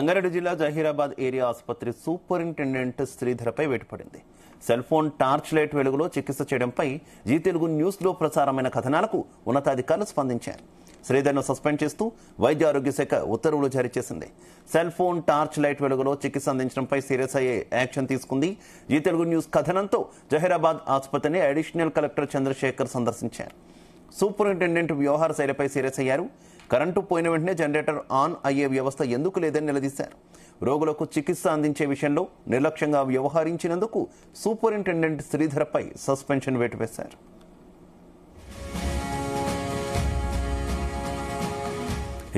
సంగారెడ్డి జిల్లా జహీరాబాద్ ఏరియా ఆసుపత్రి సూపరింటెండెంట్ శ్రీధర్పై వేటుపడింది. సెల్ ఫోన్ టార్చ్ లైట్ వెలుగులో చికిత్స చేయడంపై జీ తెలుగు న్యూస్ లో ప్రసారమైన కథనాలకు ఉన్నతాధికారులు స్పందించారు. శ్రీధర్ను సస్పెండ్ చేస్తూ వైద్య ఆరోగ్య శాఖ ఉత్తర్వులు జారీ చేసింది. సెల్ ఫోన్ టార్చ్ లైట్ వెలుగులో చికిత్స అందించడంపై సీరియస్ అయ్యే యాక్షన్ తీసుకుంది. జీ తెలుగు న్యూస్ కథనంతో జహీరాబాద్ ఆసుపత్రిని అడిషనల్ కలెక్టర్ చంద్రశేఖర్ సందర్శించారు. సూపరింటెండెంట్ వ్యవహార శైలిపై సీరియస్ అయ్యారు. కరెంటు పోయిన వెంటనే జనరేటర్ ఆన్ అయ్యే వ్యవస్థ ఎందుకు లేదని నిలదీశారు. రోగులకు చికిత్స అందించే విషయంలో నిర్లక్ష్యంగా వ్యవహరించినందుకు సూపరింటెండెంట్ శ్రీధర్పై సస్పెన్షన్ వేటు వేశారు.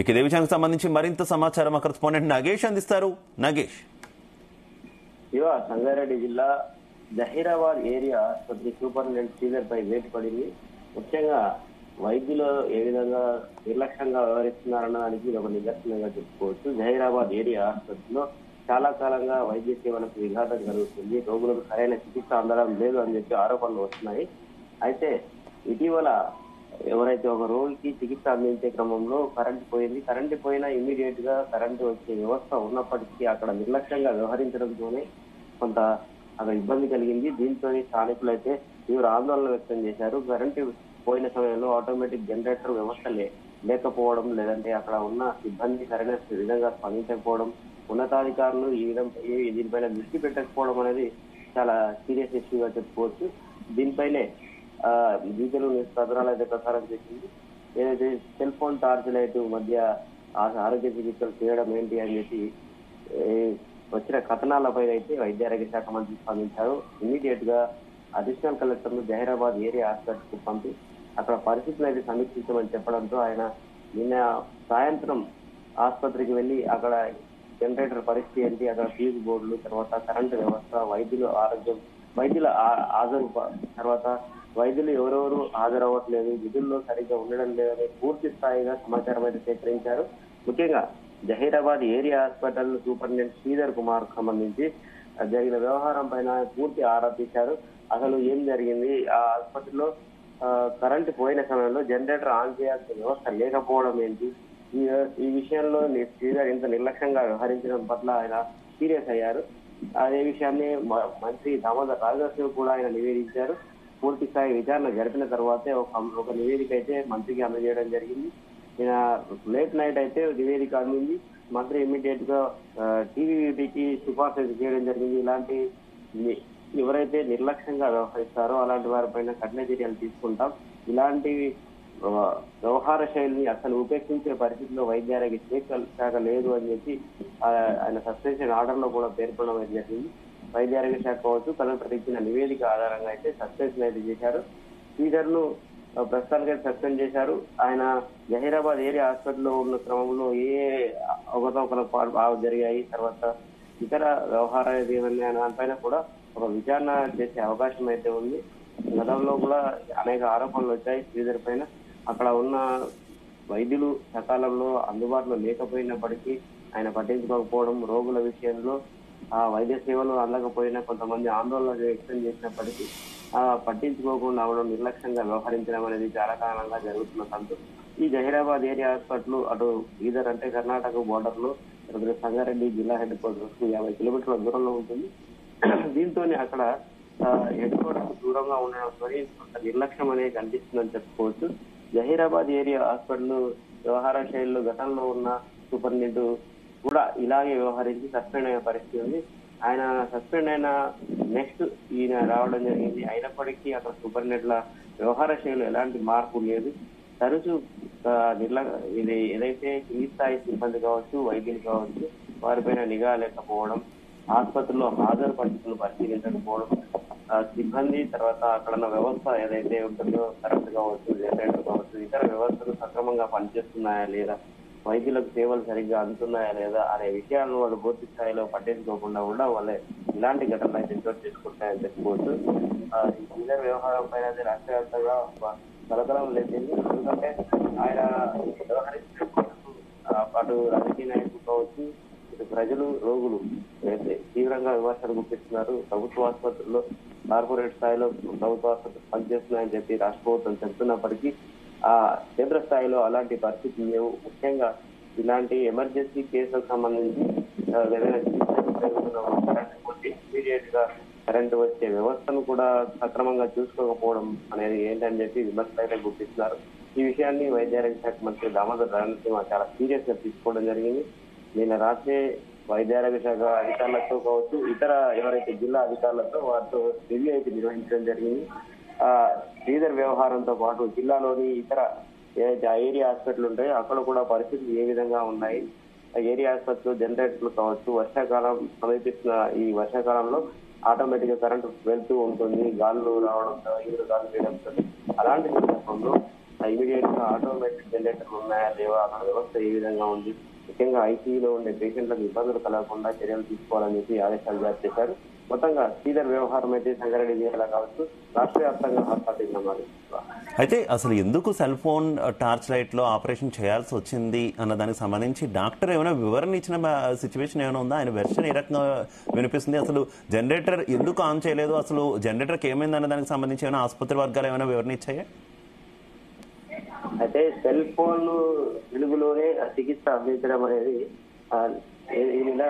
ఇక ఇదే విషయానికి సంబంధించి మరింత సమాచారం మా కరెస్పాండెంట్ నాగేష్ అందిస్తారు. నాగేష్, సంగారెడ్డి జిల్లా జహీరాబాద్ ఏరియా ఆసుపత్రి సూపరింటెండెంట్ శ్రీధర్ పై వేటు పడింది. ముఖ్యంగా వైద్యులు ఏ విధంగా నిర్లక్ష్యంగా వ్యవహరిస్తున్నారన్న దానికి ఇది ఒక నిదర్శనంగా చెప్పుకోవచ్చు. జహీరాబాద్ ఏరియా ఆసుపత్రిలో చాలా కాలంగా వైద్య సేవలకు విఘాతం జరుగుతుంది. రోగులకు సరైన చికిత్స అందడం లేదు అని చెప్పి ఆరోపణలు వస్తున్నాయి. అయితే ఇటీవల ఎవరైతే ఒక రోగికి చికిత్స అందించే క్రమంలో కరెంటు పోయింది. కరెంటు పోయినా ఇమీడియట్ గా కరెంటు వచ్చే వ్యవస్థ ఉన్నప్పటికీ అక్కడ నిర్లక్ష్యంగా వ్యవహరించడంతోనే కొంత అక్కడ ఇబ్బంది కలిగింది. దీంతో స్థానికులు అయితే తీవ్ర ఆందోళన వ్యక్తం చేశారు. కరెంటు పోయిన సమయంలో ఆటోమేటిక్ జనరేటర్ వ్యవస్థ లేకపోవడం, లేదంటే అక్కడ ఉన్న సిబ్బంది సరైన విధంగా స్పందించకపోవడం, ఉన్నతాధికారులు దీనిపైన దృష్టి పెట్టకపోవడం అనేది చాలా సీరియస్ ఇష్యూగా చెప్పుకోవచ్చు. దీనిపైనే డీజిల్ న్యూస్ కథనాలు అయితే ప్రసారం చేసింది. ఏదైతే సెల్ ఫోన్ టార్చ్ లైట్ మధ్య ఆరోగ్య చికిత్సలు చేయడం ఏంటి అని చెప్పి వచ్చిన కథనాలపై అయితే వైద్య ఆరోగ్య శాఖ మంత్రి స్పందించారు. ఇమీడియట్ గా అడిషనల్ కలెక్టర్ ను జహీరాబాద్ ఏరియా ఆసుపత్రికి పంపి అక్కడ పరిస్థితులు అయితే సమీక్షించమని చెప్పడంతో ఆయన నిన్న సాయంత్రం ఆసుపత్రికి వెళ్లి అక్కడ జనరేటర్ పరిస్థితి ఏంటి, అక్కడ ఫ్యూజ్ బోర్డులు, తర్వాత కరెంటు వ్యవస్థ, వైద్యుల హాజరు, తర్వాత వైద్యులు ఎవరెవరు హాజరవ్వట్లేదు, విధుల్లో సరిగ్గా ఉండడం లేదని పూర్తి స్థాయిగా సమాచారం అయితే సేకరించారు. ముఖ్యంగా Zaheerabad area hospital superintendent Sridhar Kumar సంబంధించి జరిగిన వ్యవహారం పైన పూర్తి ఆరా తీశారు. అసలు ఏం జరిగింది, ఆ ఆసుపత్రిలో కరెంటు పోయిన సమయంలో జనరేటర్ ఆన్ చేయాల్సిన వ్యవస్థ లేకపోవడం ఏంటి, ఈ విషయంలో శ్రీధర్ ఇంత నిర్లక్ష్యంగా వ్యవహరించడం పట్ల ఆయన సీరియస్ అయ్యారు. అదే విషయాన్ని మంత్రి దామోదర్ రాజశేఖర్ కూడా ఆయన నివేదించారు. పూర్తి స్థాయి విచారణ జరిపిన తర్వాతే ఒక నివేదిక అయితే మంత్రికి అందజేయడం జరిగింది. ఈయన లేట్ నైట్ అయితే నివేదిక అందింది. మంత్రి ఇమ్మీడియట్ గా టీవీకి సిఫార్సు చేయడం జరిగింది. ఇలాంటి ఎవరైతే నిర్లక్ష్యంగా వ్యవహరిస్తారో అలాంటి వారిపైన కఠిన చర్యలు తీసుకుంటాం, ఇలాంటి వ్యవహార శైలిని అసలు ఉపేక్షించే పరిస్థితిలో వైద్య ఆరోగ్య శాఖ లేదు అని చెప్పి ఆయన సస్పెన్షన్ ఆర్డర్ లో కూడా పేర్కొనడం జరిగింది. వైద్య ఆరోగ్య శాఖ కావచ్చు కలెక్టర్ ఇచ్చిన నివేదిక ఆధారంగా అయితే సస్పెన్షన్ అయితే చేశారు. శ్రీధర్ ను ప్రస్తుతానికి సస్పెండ్ చేశారు. ఆయన జహీరాబాద్ ఏరియా హాస్పిటల్లో ఉన్న క్రమంలో ఏ అవకతవకలు జరిగాయి, తర్వాత ఇతర వ్యవహారాలు ఏమన్నా దానిపైన కూడా ఒక విచారణ చేసే అవకాశం అయితే ఉంది. గతంలో కూడా అనేక ఆరోపణలు వచ్చాయి శ్రీధర్ పైన. అక్కడ ఉన్న వైద్యులు సకాలంలో అందుబాటులో లేకపోయినప్పటికీ ఆయన పట్టించుకోకపోవడం, రోగుల విషయంలో ఆ వైద్య సేవలు అందకపోయినా కొంతమంది ఆందోళన వ్యక్తం చేసినప్పటికీ పట్టించుకోకుండా అవడం, నిర్లక్ష్యంగా వ్యవహరించడం అనేది చాలా కాలంగా జరుగుతున్న తంతు. ఈ జహీరాబాద్ ఏరియా హాస్పిటల్ అటు బీదర్ అంటే కర్ణాటక బోర్డర్ లో సంగారెడ్డి జిల్లా హెడ్ క్వార్టర్స్ 50 కిలోమీటర్ల దూరంలో ఉంటుంది. దీంతో అక్కడ హెడ్ క్వార్టర్స్ దూరంగా ఉండడంతో కొంత నిర్లక్ష్యం అనేది కనిపిస్తుందని చెప్పుకోవచ్చు. జహీరాబాద్ ఏరియా హాస్పిటల్ వ్యవహార శైలిలో గతంలో ఉన్న సూపరింటెండెంట్ కూడా ఇలాగే వ్యవహరించి సస్పెండ్ అయిన పరిస్థితి ఉంది. ఆయన సస్పెండ్ అయిన నెక్స్ట్ ఈయన రావడం జరిగింది. అయినప్పటికీ అక్కడ సూపరింటెండెంట్ల వ్యవహార శైలి ఎలాంటి మార్పు లేదు. తరచూ ఇది ఏదైతే కింది స్థాయి సిబ్బంది కావచ్చు, వైద్యులు కావచ్చు, వారిపైన నిఘా లేకపోవడం, ఆసుపత్రిలో హాజరు పరిస్థితులు పరిశీలించకపోవడం, సిబ్బంది తర్వాత అక్కడ ఉన్న వ్యవస్థ ఏదైతే ఉంటుందో కరెంట్ కావచ్చు, జనరేటర్ కావచ్చు, ఇతర వ్యవస్థలు సక్రమంగా పనిచేస్తున్నాయా లేదా, వైద్యులకు సేవలు సరిగ్గా అందుతున్నాయా లేదా అనే విషయాలను వాళ్ళు పూర్తి స్థాయిలో పట్టించుకోకుండా ఉండడం వల్లే ఇలాంటి ఘటనలు అయితే చోటు చేసుకుంటాయని చెప్పుకోవచ్చు. ఈ శ్రీధర్ వ్యవహారం పైన రాష్ట్ర వ్యాప్తంగా కలకలం లేచింది. ఎందుకంటే ఆయన అటు రాజకీయ నాయకులు కావచ్చు, ఇటు ప్రజలు, రోగులు తీవ్రంగా విమర్శలు గుర్తిస్తున్నారు. ప్రభుత్వ ఆసుపత్రుల్లో కార్పొరేట్ స్థాయిలో ప్రభుత్వ ఆసుపత్రులు పనిచేస్తున్నాయని చెప్పి రాష్ట్ర ప్రభుత్వం చెప్తున్నప్పటికీ కేంద్ర స్థాయిలో అలాంటి పరిస్థితులు లేవు. ముఖ్యంగా ఇలాంటి ఎమర్జెన్సీ కేసులకు సంబంధించి ఏదైనా కరెంట్ కొట్టి ఇమీడియట్ గా కరెంటు వచ్చే వ్యవస్థను కూడా సక్రమంగా చూసుకోకపోవడం అనేది ఏంటని చెప్పి విమర్శలు అయితే గుర్తిస్తున్నారు. ఈ విషయాన్ని వైద్యారోగ్య శాఖ మంత్రి దామోదర్ రాజనరసింహ చాలా సీరియస్ గా తీసుకోవడం జరిగింది. నిన్న రాత్రి వైద్యారోగ్య శాఖ అధికారులతో కావచ్చు, ఇతర ఎవరైతే జిల్లా అధికారులతో వారితో రివ్యూ అయితే నిర్వహించడం జరిగింది. శ్రీధర్ వ్యవహారంతో పాటు జిల్లాలోని ఇతర ఏదైతే ఏరియా హాస్పిటల్ ఉంటాయో అక్కడ కూడా పరిస్థితులు ఏ విధంగా ఉన్నాయి, ఏరియా హాస్పిటల్ జనరేటర్లు కావచ్చు, వర్షాకాలం సమీపిస్తున్న ఈ వర్షాకాలంలో ఆటోమేటిక్ గా కరెంటు వెళ్తూ ఉంటుంది, గాలులు రావడంతో ఈరు గాలు వేయడంతో అలాంటి సందర్భంలో ఇమీడియట్ గా ఆటోమేటిక్ జనరేటర్లు ఉన్నాయా లేవా, అక్కడ వ్యవస్థ ఏ విధంగా ఉంది, ముఖ్యంగా ఐసీయూలో ఉండే పేషెంట్లకు ఇబ్బందులు కలగకుండా చర్యలు తీసుకోవాలని చెప్పి ఆదేశాలు జారీ చేశారు. మొత్తంగా శ్రీధర్ వ్యవహారం అయితే సంగారెడ్డి జిల్లా కావచ్చు రాష్ట్ర వ్యాప్తంగా హాట్‌గా మారింది. అయితే అసలు ఎందుకు సెల్ ఫోన్ టార్చ్ లైట్ లో ఆపరేషన్ చేయాల్సి వచ్చింది అన్న దానికి సంబంధించి డాక్టర్ ఏమైనా వివరణ ఇచ్చిన సిచ్యువేషన్ ఏమైనా ఉందా? ఆయన వెర్షన్ ఏ రకంగా వినిపిస్తుంది? అసలు జనరేటర్ ఎందుకు ఆన్ చేయలేదు, అసలు జనరేటర్కి ఏమైంది అన్న దానికి సంబంధించి ఏమైనా ఆసుపత్రి వర్గాలు ఏమైనా వివరణ ఇచ్చాయా? అయితే సెల్ ఫోన్ వెలుగులోనే చికిత్స అందించడం అనేది ఈ నెల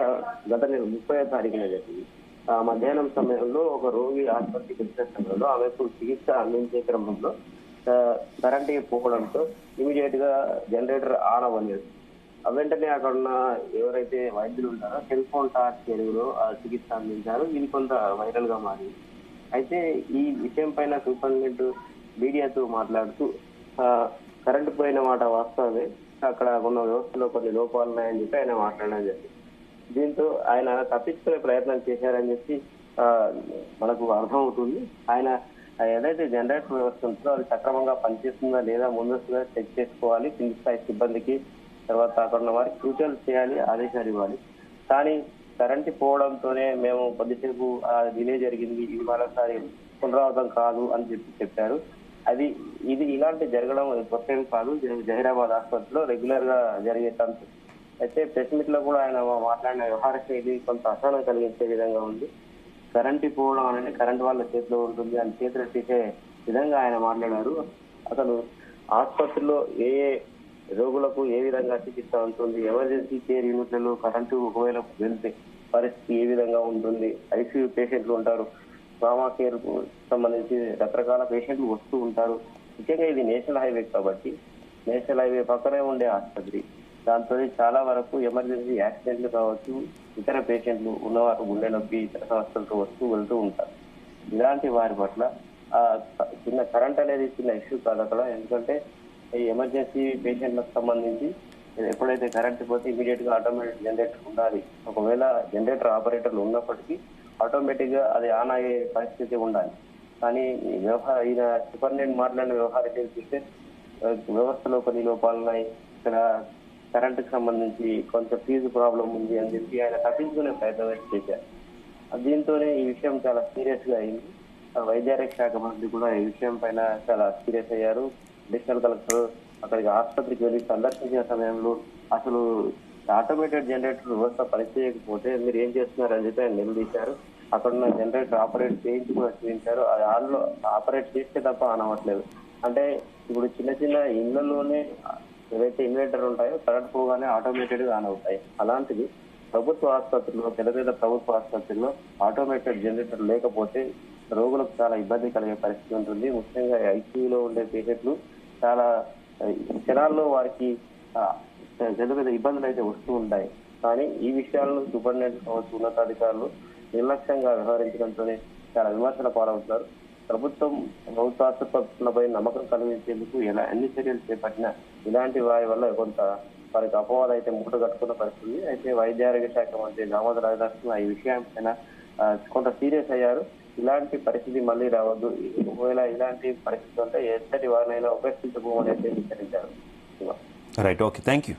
గత నెల 30వ తారీఖున జరిగింది. మధ్యాహ్నం సమయంలో ఒక రోగి ఆసుపత్రికి వచ్చిన సమయంలో ఆమెకు చికిత్స అందించే క్రమంలో కరెంట్ పోవడంతో ఇమీడియట్ గా జనరేటర్ ఆన్ అవ్వలేదు. వెంటనే అక్కడ ఉన్న ఎవరైతే వైద్యులు ఉంటారో సెల్ ఫోన్ టార్చ్ వెలుగులో చికిత్స అందించారు. ఇది కొంత వైరల్ గా మారింది. అయితే ఈ విషయం పైన సూపరింటెండెంట్ మీడియాతో మాట్లాడుతూ కరెంటు పోయిన మాట వాస్తవమే, అక్కడ ఉన్న వ్యవస్థలో కొన్ని లోపాలు ఉన్నాయని చెప్పి ఆయన మాట్లాడడం జరిగింది. దీంతో ఆయన తప్పించుకునే ప్రయత్నం చేశారని చెప్పి మనకు అర్థమవుతుంది. ఆయన ఏదైతే జనరేటర్ వ్యవస్థ ఉంటుందో అది సక్రమంగా పనిచేస్తుందా లేదా ముందస్తుగా చెక్ చేసుకోవాలి, కింది స్థాయి సిబ్బందికి, తర్వాత అక్కడ ఉన్న వారికి సూచనలు చేయాలి, ఆదేశాలు ఇవ్వాలి. కానీ కరెంటు పోవడంతోనే మేము కొద్దిసేపు డిలే జరిగింది, ఇది మరోసారి పునరావృతం కాదు అని చెప్పారు. ఇది ఇలాంటి జరగడం కొత్తేం కాదు, జహీరాబాద్ ఆసుపత్రిలో రెగ్యులర్ గా జరిగే తంతు. అయితే ప్రెస్ మీట్ లో కూడా ఆయన మాట్లాడిన వ్యవహార శైలి కొంత అసహనం కలిగించే విధంగా ఉంది. కరెంటు పోవడం అనేది కరెంట్ వాళ్ళ చేతిలో ఉంటుంది అని చేతులు తీసే విధంగా ఆయన మాట్లాడారు. అసలు ఆసుపత్రిలో ఏ రోగులకు ఏ విధంగా చికిత్స ఉంటుంది, ఎమర్జెన్సీ కేర్ యూనిట్లలో కరెంటు ఒకవేళ వెళ్తే పరిస్థితి ఏ విధంగా ఉంటుంది, ఐసీయూ పేషెంట్లు ఉంటారు, ట్రామా కేర్ కు సంబంధించి రకరకాల పేషెంట్లు వస్తూ ఉంటారు. ముఖ్యంగా ఇది నేషనల్ హైవే కాబట్టి నేషనల్ హైవే పక్కనే ఉండే ఆసుపత్రి, దాంతో చాలా వరకు ఎమర్జెన్సీ యాక్సిడెంట్లు కావచ్చు, ఇతర పేషెంట్లు ఉన్నవారు గుండె నొప్పి ఇతర సమస్యలతో వస్తూ వెళ్తూ ఉంటారు. ఇలాంటి వారి పట్ల చిన్న కరెంట్ అనేది చిన్న ఇష్యూ కాదు అక్కడ. ఎందుకంటే ఈ ఎమర్జెన్సీ పేషెంట్లకు సంబంధించి ఎప్పుడైతే కరెంట్ పోతే ఇమీడియట్ గా ఆటోమేటిక్ జనరేటర్ ఉండాలి. ఒకవేళ జనరేటర్ ఆపరేటర్లు ఉన్నప్పటికీ ఆటోమేటిక్ గా అది ఆన్ అయ్యే పరిస్థితి ఉండాలి. కానీ ఈయన సూపరింటెండెంట్ మాట్లాడిన వ్యవహారం చూస్తే వ్యవస్థలో కొన్ని లోపాలు ఉన్నాయి, ఇక్కడ కరెంటుకు సంబంధించి కొంత ఫీజు ప్రాబ్లం ఉంది అని చెప్పి ఆయన తప్పించుకునే ప్రయత్నం చేశారు. దీంతోనే ఈ విషయం చాలా సీరియస్ గా అయింది. వైద్యారోగ్య శాఖ మంత్రి కూడా ఈ విషయం పైన చాలా సీరియస్ అయ్యారు. అడిషనల్ కలెక్టర్ అక్కడికి ఆసుపత్రికి వెళ్ళి సందర్శించిన సమయంలో అసలు ఆటోమేటెడ్ జనరేటర్ వ్యవస్థ పనిచేయకపోతే మీరు ఏం చేస్తున్నారు అని చెప్పి ఆయన నిలదీశారు. అక్కడ ఉన్న జనరేటర్ ఆపరేట్ చేయించి కూడా చూపించారు. అది ఆన్లో ఆపరేట్ చేస్తే తప్ప ఆన్ అవ్వట్లేదు. అంటే ఇప్పుడు చిన్న చిన్న ఇళ్లలోనే ఏవైతే ఇన్వర్టర్ ఉంటాయో కరెంట్ పోగానే ఆటోమేటెడ్ గా ఆన్ అవుతాయి. అలాంటిది ప్రభుత్వ ఆసుపత్రిలో, పెద్ద పెద్ద ప్రభుత్వ ఆసుపత్రిలో ఆటోమేటెడ్ జనరేటర్ లేకపోతే రోగులకు చాలా ఇబ్బంది కలిగే పరిస్థితి ఉంటుంది. ముఖ్యంగా ఐసీయూలో ఉండే పేషెంట్లు చాలా క్షణాల్లో వారికి పెద్ద పెద్ద ఇబ్బందులు అయితే వస్తూ ఉంటాయి. కానీ ఈ విషయాలను సూపరింటెండెంట్ కావచ్చు, ఉన్నతాధికారులు నిర్లక్ష్యంగా వ్యవహరించడంతోనే చాలా విమర్శల పాలవుతున్నారు. ప్రభుత్వ ఆసుపత్రులపై నమ్మకం కలిగించేందుకు ఎన్ని చర్యలు చేపట్టినా ఇలాంటి వారి వల్ల కొంత వారికి అపవాదం అయితే మూట కట్టుకున్న పరిస్థితి. అయితే వైద్యారోగ్య శాఖ మంత్రి దామోదర్ రాజనరసింహ ఈ విషయం పైన కొంత సీరియస్ అయ్యారు. ఇలాంటి పరిస్థితి మళ్ళీ రావద్దు, ఒకవేళ ఇలాంటి పరిస్థితి ఉంటే ఎంతటి వారినైనా ఉపేక్షించబోమని అయితే హెచ్చరించారు. Right, okay, thank you.